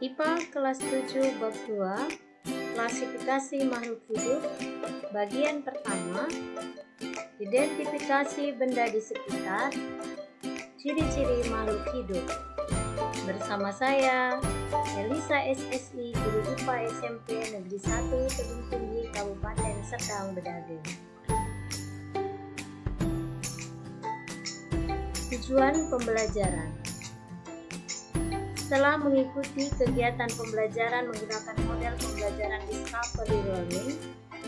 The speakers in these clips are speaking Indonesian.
IPA kelas 7 bab 2, klasifikasi makhluk hidup, bagian pertama, identifikasi benda di sekitar, ciri-ciri makhluk hidup. Bersama saya, Elisa SSI, Guru IPA SMP Negeri 1 Tebing Tinggi, Kabupaten Serdang Bedagai. Tujuan pembelajaran. Setelah mengikuti kegiatan pembelajaran menggunakan model pembelajaran discovery learning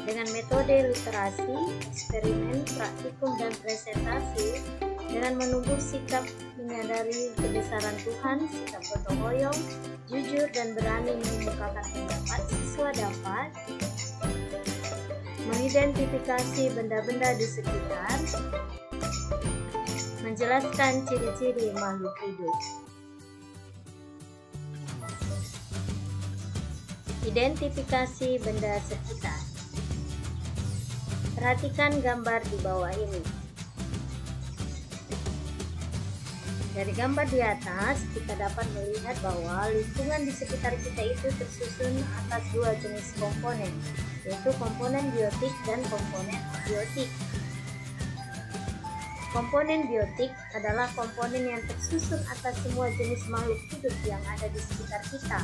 dengan metode literasi, eksperimen, praktikum, dan presentasi, dengan menumbuh sikap menyadari kebesaran Tuhan, sikap gotong royong, jujur, dan berani mengemukakan pendapat, siswa dapat mengidentifikasi benda-benda di sekitar, menjelaskan ciri-ciri makhluk hidup. Identifikasi benda sekitar. Perhatikan gambar di bawah ini. Dari gambar di atas, kita dapat melihat bahwa lingkungan di sekitar kita itu tersusun atas dua jenis komponen, yaitu komponen biotik dan komponen abiotik. Komponen biotik adalah komponen yang tersusun atas semua jenis makhluk hidup yang ada di sekitar kita.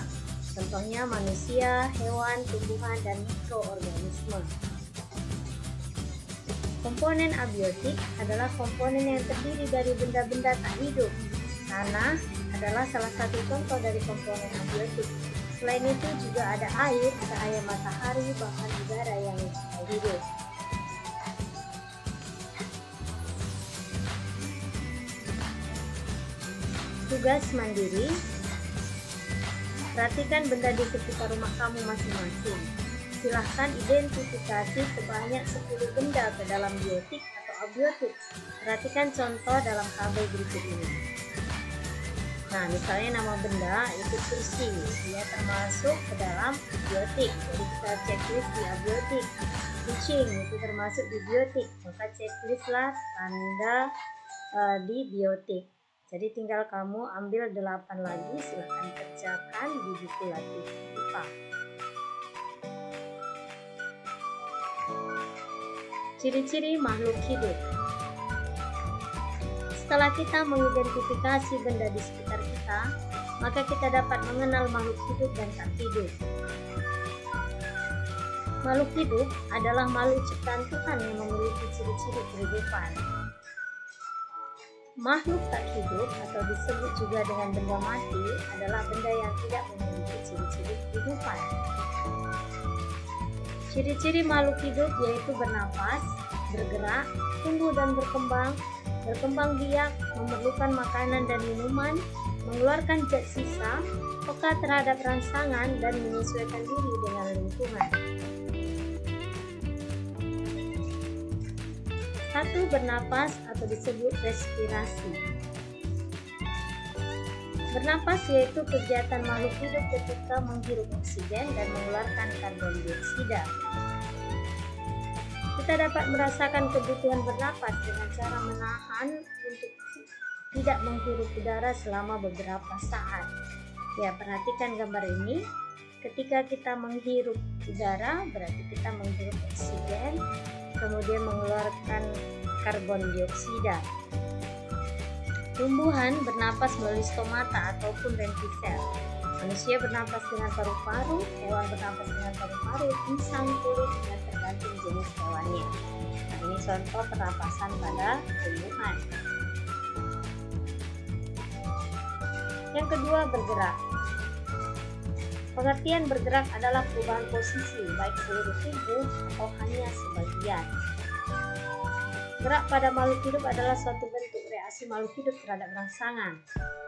Contohnya manusia, hewan, tumbuhan, dan mikroorganisme. Komponen abiotik adalah komponen yang terdiri dari benda-benda tak hidup. Tanah adalah salah satu contoh dari komponen abiotik. Selain itu juga ada air, cahaya matahari, bahkan udara yang tak hidup. Tugas mandiri. Perhatikan benda di sekitar rumah kamu masing-masing. Silahkan identifikasi sebanyak 10 benda ke dalam biotik atau abiotik. Perhatikan contoh dalam tabel berikut ini. Nah, misalnya nama benda itu kursi, dia termasuk ke dalam biotik. Jadi kita checklist di abiotik. Kucing itu termasuk di biotik, maka checklistlah tanda di biotik. Jadi tinggal kamu ambil 8 lagi, silahkan kerjakan di buku latih IPA. Ciri-ciri makhluk hidup. Setelah kita mengidentifikasi benda di sekitar kita, maka kita dapat mengenal makhluk hidup dan tak hidup. Makhluk hidup adalah makhluk ciptaan Tuhan yang memiliki ciri-ciri kehidupan. Makhluk tak hidup atau disebut juga dengan benda mati adalah benda yang tidak memiliki ciri-ciri kehidupan. Ciri-ciri makhluk hidup yaitu bernapas, bergerak, tumbuh dan berkembang biak, memerlukan makanan dan minuman, mengeluarkan zat sisa, peka terhadap rangsangan, dan menyesuaikan diri dengan lingkungan. 1. Bernapas atau disebut respirasi. Bernapas yaitu kegiatan makhluk hidup ketika menghirup oksigen dan mengeluarkan karbon dioksida. Kita dapat merasakan kebutuhan bernapas dengan cara menahan untuk tidak menghirup udara selama beberapa saat. Ya, perhatikan gambar ini. Ketika kita menghirup udara, berarti kita menghirup oksigen, kemudian mengeluarkan karbon dioksida. Tumbuhan bernapas melalui stomata ataupun rentifel. Manusia bernapas dengan paru-paru, hewan bernapas dengan paru-paru, insang, kulit, dan tergantung jenis hewannya. Nah, ini contoh pernapasan pada tumbuhan. Yang kedua, bergerak. Pengertian bergerak adalah perubahan posisi, baik seluruh tubuh atau hanya sebagian. Gerak pada makhluk hidup adalah suatu bentuk reaksi makhluk hidup terhadap rangsangan.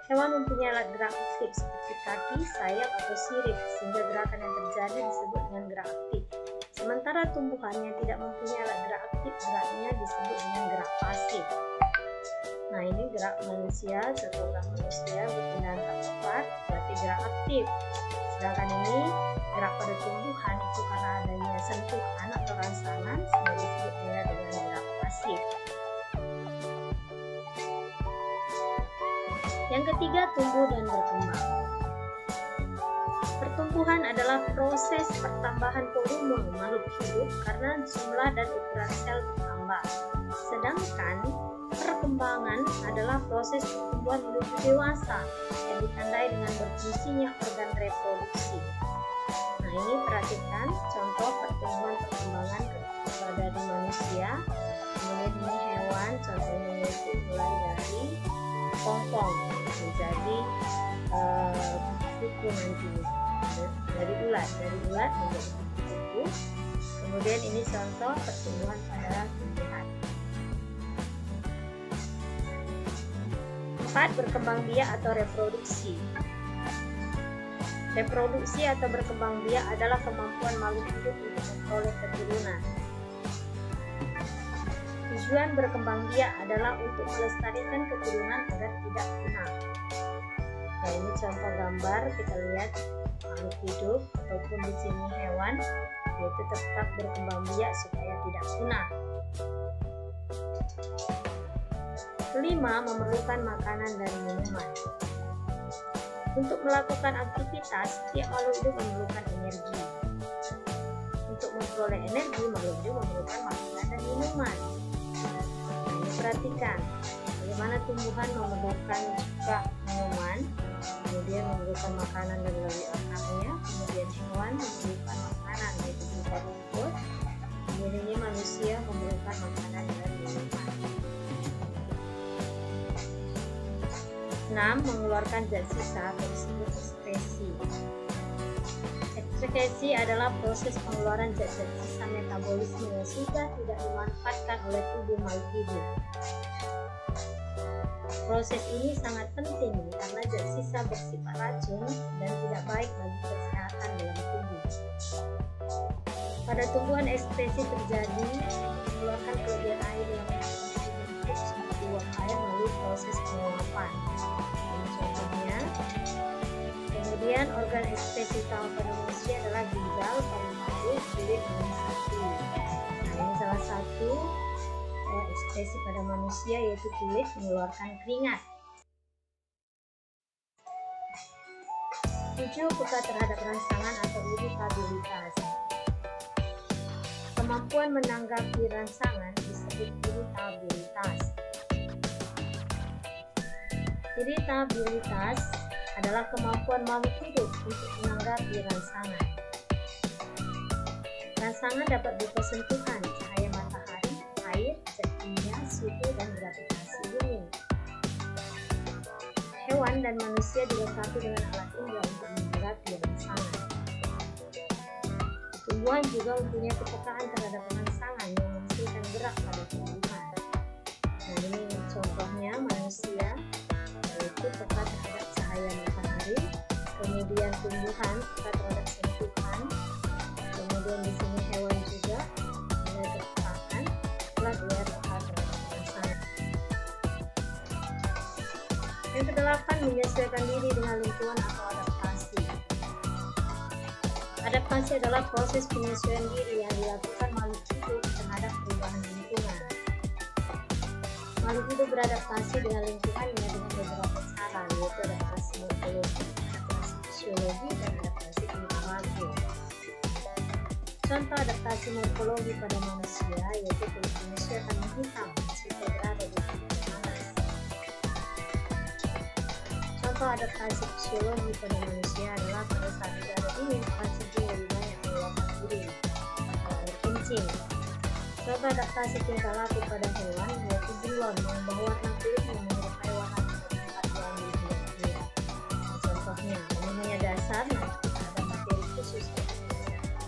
Hewan mempunyai alat gerak aktif seperti kaki, sayap, atau sirip, sehingga gerakan yang terjadi disebut dengan gerak aktif. Sementara tumbuhan yang tidak mempunyai alat gerak aktif, geraknya disebut dengan gerak pasif. Nah, ini gerak manusia, seorang manusia berpindah tak cepat, berarti gerak aktif. Sedangkan ini gerak pada tumbuhan itu karena adanya sentuhan atau rangsangan, sehingga disebut dengan gerak pasif. Yang ketiga, tumbuh dan berkembang. Pertumbuhan adalah proses pertambahan volume makhluk hidup karena jumlah dan ukuran sel bertambah. Sedangkan perkembangan adalah proses pertumbuhan menuju dewasa yang ditandai dengan berfungsinya organ reproduksi. Nah, ini perhatikan contoh pertumbuhan perkembangan pada di manusia, kemudian ini hewan, contohnya yaitu mulai dari kepompong menjadi kuku nanti. Dari ulat menjadi kuku. Kemudian ini contoh pertumbuhan pada tumbuhan. 4. Berkembang biak atau reproduksi. Reproduksi atau berkembang biak adalah kemampuan makhluk hidup untuk memperoleh keturunan. Tujuan berkembang biak adalah untuk melestarikan keturunan agar tidak punah. Nah, ini contoh gambar, kita lihat makhluk hidup ataupun di sini hewan, yaitu tetap berkembang biak supaya tidak punah. 5. Memerlukan makanan dan minuman. Untuk melakukan aktivitas, setiap makhluk hidup memerlukan energi. Untuk memperoleh energi, makhluk hidup memerlukan makanan dan minuman. Nah, perhatikan bagaimana tumbuhan memerlukan juga minuman, kemudian memerlukan makanan dan melalui otaknya, kemudian hewan memerlukan makanan yaitu berupa rumput, kemudian ini manusia memerlukan makanan dan minuman. 6. Mengeluarkan zat sisa atau disebut ekskresi. Ekskresi adalah proses pengeluaran zat-zat sisa metabolisme yang sudah tidak dimanfaatkan oleh tubuh makhluk hidup. Proses ini sangat penting karena zat sisa bersifat racun dan tidak baik bagi kesehatan dalam tubuh. Pada tumbuhan ekskresi terjadi mengeluarkan kelebihan air yang dibentuk seperti uap air melalui proses penguapan. Contohnya, kemudian organ ekskresi utama pada manusia adalah ginjal, paru-paru, kulit, dan sapi. Nah, ini salah satu ekspresi pada manusia yaitu kulit mengeluarkan keringat. 7. Peka terhadap rangsangan atau iritabilitas. Kemampuan menanggapi rangsangan disebut iritabilitas. Iritabilitas adalah kemampuan makhluk hidup untuk menanggapi rangsangan. Rangsangan dapat berupa sentuhan, cahaya matahari, air, zat kimia, suhu, dan gravitasi bumi. Hewan dan manusia dilengkapi dengan alat indera untuk menanggapi rangsangan. Tumbuhan juga mempunyai kepekaan terhadap rangsangan yang menghasilkan gerak pada tumbuhan. Nah, ini contohnya manusia, yaitu peka terhadap cahaya matahari, kemudian tumbuhan peka terhadap sentuhan, kemudian di sini hewan juga mulai terpekakan setelah dia peka terhadap rangsangan. Yang ke-8, menyesuaikan diri dengan lingkungan atau adaptasi. Adaptasi adalah proses penyesuaian diri yang dilakukan makhluk hidup terhadap perubahan lingkungan. Makhluk hidup beradaptasi dengan lingkungannya dengan beberapa cara, yaitu adaptasi morfologi, adaptasi fisiologi, dan adaptasi perilaku. Contoh adaptasi morfologi pada manusia yaitu kulit manusia akan menghitam jika berada di titik panas. Contoh adaptasi fisiologi pada manusia adalah pada saat udara dingin akan cenderung lebih banyak mengeluarkan urin atau air kencing. Contoh adaptasi tingkah laku pada hewan yaitu beruang yang bahwa warna kulitnya menyerupai warna tempat yang dihidupi. Contohnya, ini hanya dasar, nanti kita ada materi khusus untuk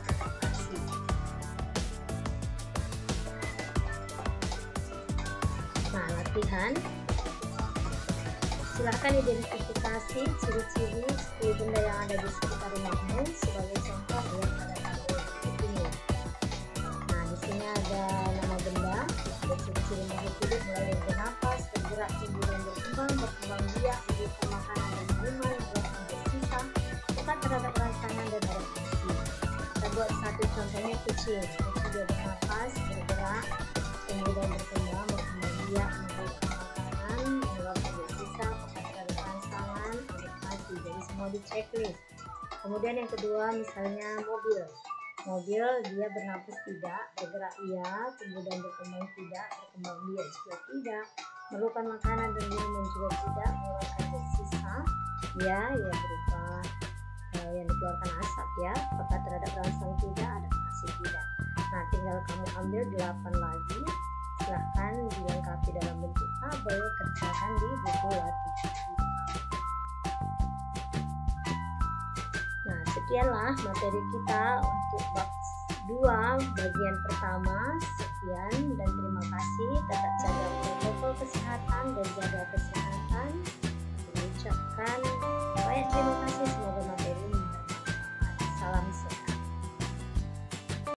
adaptasi. Nah, latihan. Silahkan identifikasi ciri-ciri 10 benda yang ada di sekitar rumahmu. Sebagai contoh, lihat pada tabel ini. Nah, di sini ada nama benda, ada ciri-ciri makhluk hidup mulai dari bernapas, bergerak, tumbuh dan berkembang biak, hidup makanan dan minuman, melakukan bersisa, peka terhadap rangsangan dan adaptasi. Kita buat satu contohnya kucing. Kucing dia bernapas, bergerak, tumbuh dan berkembang biak, melakukan makanan, melakukan bersisa, peka terhadap rangsangan, adaptasi. Jadi semua di checklist. Kemudian yang kedua misalnya mobil dia bernafas tidak, bergerak iya, kemudian berkembang tidak, berkembang biak juga tidak, memerlukan makanan dan minuman juga tidak, mengeluarkan gas sisa ya, berupa yang dikeluarkan asap ya. Apakah terhadap rangsang tidak, adaptasi tidak. Nah, tinggal kamu ambil 8 lagi, silahkan dilengkapi dalam bentuk tabel, kerjakan di buku latihan kita. Nah, sekianlah materi kita untuk bab 2 bagian pertama. Sekian dan terima kasih. Tetap jaga protokol kesehatan dan jaga kesehatan. Mengucapkan banyak terima kasih, semoga